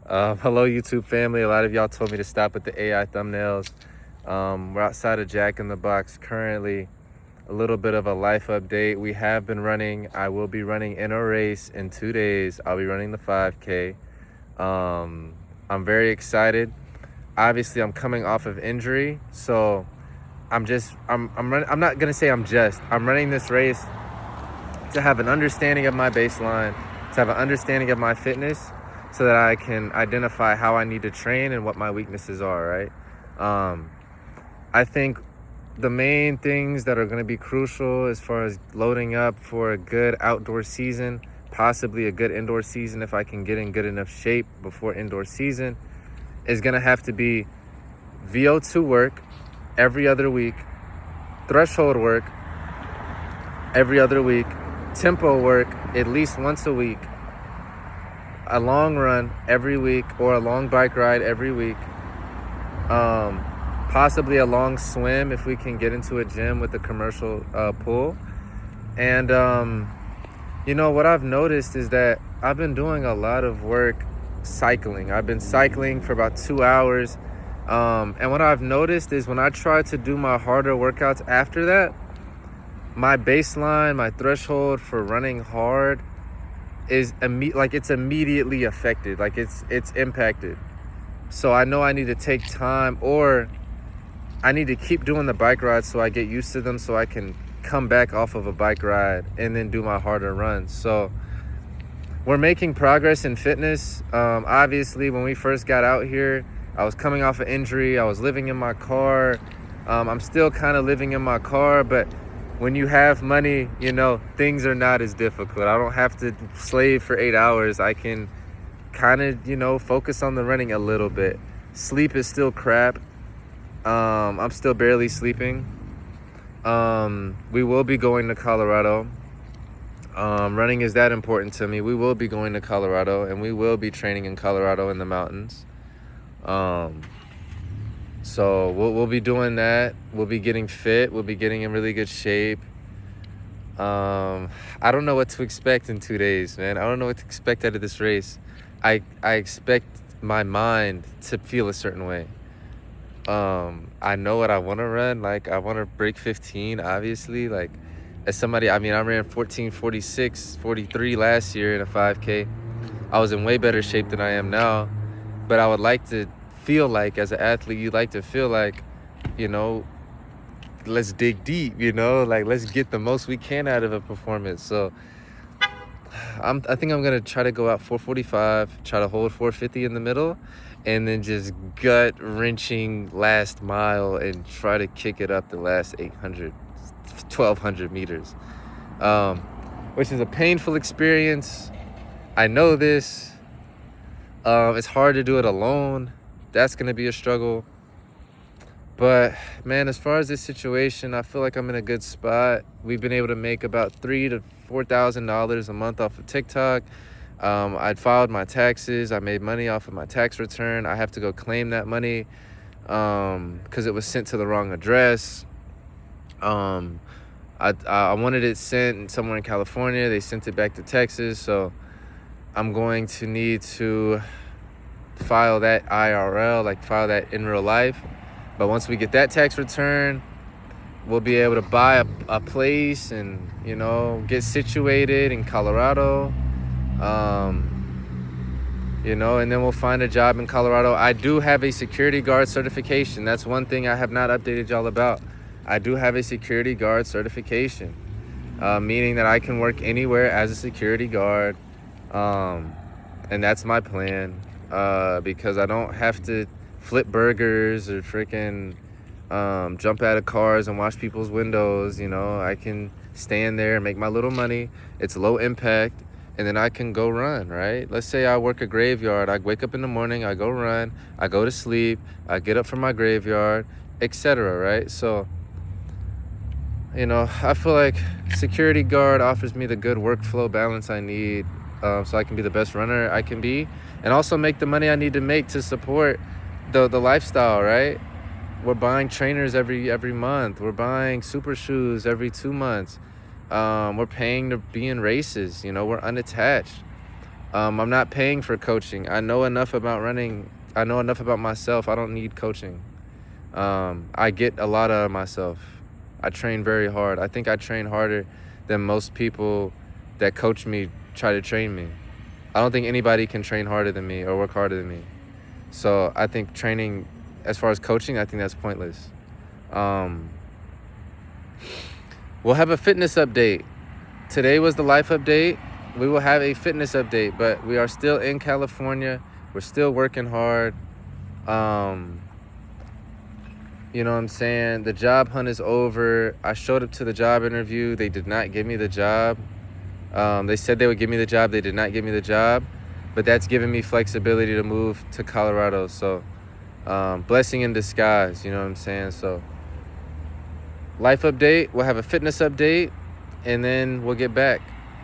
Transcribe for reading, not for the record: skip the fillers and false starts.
Hello, YouTube family. A lot of y'all told me to stop with the AI thumbnails. We're outside of Jack in the Box currently. A little bit of a life update. We have been running. I will be running in a race in 2 days. I'll be running the 5K. I'm very excited. Obviously, I'm coming off of injury, so I'm not gonna say I'm running this race to have an understanding of my baseline, to have an understanding of my fitness, so that I can identify how I need to train and what my weaknesses are, right? I think the main things that are going to be crucial as far as loading up for a good outdoor season, possibly a good indoor season if I can get in good enough shape before indoor season, is going to have to be VO2 work every other week, threshold work every other week, tempo work at least once a week, a long run every week or a long bike ride every week, possibly a long swim if we can get into a gym with a commercial pool. And what I've noticed is that I've been doing a lot of work cycling. I've been cycling for about 2 hours, and what I've noticed is when I try to do my harder workouts after that, my baseline, my threshold for running hard is it's immediately affected, like it's impacted. So I know I need to take time, or I need to keep doing the bike rides so I get used to them, so I can come back off of a bike ride and then do my harder runs. So we're making progress in fitness. Obviously, when we first got out here, I was coming off an injury. I was living in my car. I'm still kind of living in my car, but when you have money, things are not as difficult. I don't have to slave for 8 hours. I can kind of, focus on the running a little bit. Sleep is still crap. I'm still barely sleeping. We will be going to Colorado. Running is that important to me. We will be going to Colorado, and we will be training in Colorado in the mountains. So we'll be doing that. We'll be getting fit. We'll be getting in really good shape. I don't know what to expect in 2 days, man. I don't know what to expect out of this race. I expect my mind to feel a certain way. I know what I want to run. Like, I want to break 15, obviously. Like, as somebody, I ran 14:46, 43 last year in a 5K. I was in way better shape than I am now. But I would like to feel like, as an athlete, you like to feel like, let's dig deep, like let's get the most we can out of a performance. So I think I'm gonna try to go out 445, try to hold 450 in the middle, and then just gut wrenching last mile and try to kick it up the last 800, 1200 meters, which is a painful experience. I know this. It's hard to do it alone. That's gonna be a struggle. But man, as far as this situation, I feel like I'm in a good spot. We've been able to make about $3,000 to $4,000 a month off of TikTok. I'd filed my taxes. I made money off of my tax return. I have to go claim that money because it was sent to the wrong address. I wanted it sent somewhere in California. They sent it back to Texas. So I'm going to need to file that IRL, like file that in real life. But once we get that tax return, we'll be able to buy a place and, get situated in Colorado. And then we'll find a job in Colorado. I do have a security guard certification. That's one thing I have not updated y'all about. I do have a security guard certification, meaning that I can work anywhere as a security guard. And that's my plan, because I don't have to flip burgers or freaking jump out of cars and wash people's windows. I can stand there and make my little money. It's low impact, and then I can go run, right? Let's say I work a graveyard. I wake up in the morning, I go run, I go to sleep, I get up from my graveyard, etc., right? So, I feel like security guard offers me the good workflow balance I need, so I can be the best runner I can be, and also make the money I need to make to support the lifestyle, right? We're buying trainers every month. We're buying super shoes every 2 months. We're paying to be in races. We're unattached. I'm not paying for coaching. I know enough about running. I know enough about myself. I don't need coaching. I get a lot out of myself. I train very hard. I think I train harder than most people that coach me try to train me. I don't think anybody can train harder than me or work harder than me. So I think training, as far as coaching, I think that's pointless. Um, we'll have a fitness update. Today was the life update. We will have a fitness update, but we are still in California. We're still working hard. You know what I'm saying? The job hunt is over. I showed up to the job interview. They did not give me the job. They said they would give me the job. They did not give me the job, but that's giving me flexibility to move to Colorado. So blessing in disguise, you know what I'm saying? So life update, we'll have a fitness update, and then we'll get back.